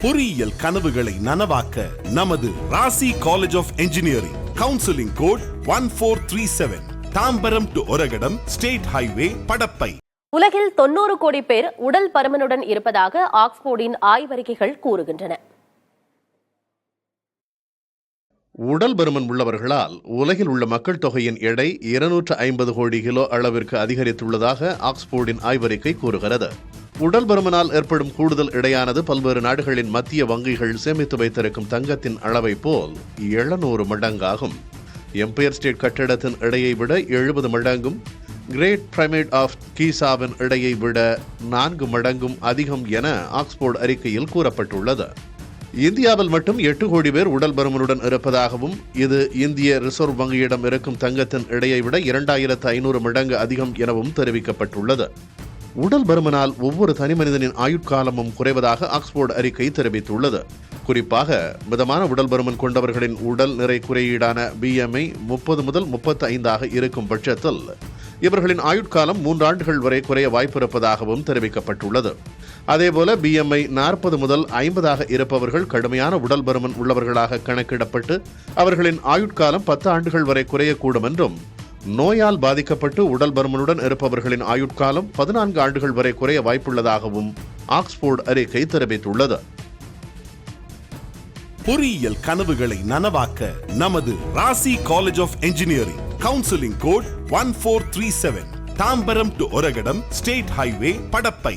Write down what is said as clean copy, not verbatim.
பொறியியல் கனவுகளை நனவாக்க நமது Rasi college of engineering counselling code 1437 Tambaram to Oragadam state highway Padappai. உலகில் 90 கோடி பேர் உடல் பருமனுடன் இருப்பதாக ஆக்ஸ்போர்டின் ஆய்வறிக்கைகள் கூறுகின்றன. உடல் பருமன் உள்ளவர்களால் உலகில் உள்ள மக்கள் தொகையின் எடை 250 கோடி கிலோ அளவிற்கு அதிகரித்துள்ளதாக ஆக்ஸ்போர்டின் ஆய்வறிக்கை கூறுகிறது. உடல் பருமனால் ஏற்படும் கூடுதல் எடையானது பல்வேறு நாடுகளின் மத்திய வங்கிகள் சேமித்து வைத்திருக்கும் தங்கத்தின் அளவை போல் 700 மடங்காகும். எம்பயர் ஸ்டேட் கட்டிடத்தின் எடையை விட 70 மடங்கும், கிரேட் பிரமிட் ஆஃப் கீசாவின் எடையை விட 4 மடங்கும் அதிகம் என ஆக்ஸ்போர்ட் அறிக்கையில் கூறப்பட்டுள்ளது. இந்தியாவில் மட்டும் 8 கோடி பேர் உடல் பருமனுடன் இருப்பதாகவும், இது இந்திய ரிசர்வ் வங்கியிடம் இருக்கும் தங்கத்தின் எடையை விட 2500 மடங்கு அதிகம் எனவும் தெரிவிக்கப்பட்டுள்ளது. உடல் பருமனால் ஒவ்வொரு தனிமனிதனின் ஆயுட்காலமும் குறைவதாக ஆக்ஸ்போர்ட் அறிக்கை தெரிவித்துள்ளது. குறிப்பாக மிதமான உடல் பருமன் கொண்டவர்களின் உடல் நிறை குறியீடான BMI 30 முதல் 35 இருக்கும் பட்சத்தில் இவர்களின் ஆயுட்காலம் 3 ஆண்டுகள் வரை குறைய வாய்ப்பிருப்பதாகவும் தெரிவிக்கப்பட்டுள்ளது. அதேபோல BMI 40 முதல் 50 இருப்பவர்கள் கடுமையான உடல் பருமன் உள்ளவர்களாக கணக்கிடப்பட்டு அவர்களின் ஆயுட்காலம் 10 ஆண்டுகள் வரை குறையக்கூடும் என்றும், நோயால் பாதிக்கப்பட்டு உடல் பருமனுடன் இருப்பவர்களின் ஆயுட்காலம் 14 ஆண்டுகள் வரை குறைய வாய்ப்புள்ளதாகவும் ஆக்ஸ்போர்ட் அறிக்கை தெரிவித்துள்ளது. பொறியியல் கனவுகளை நனவாக்க நமது Rasi college of engineering counselling code 1437 Tambaram to Oragadam state highway Padappai.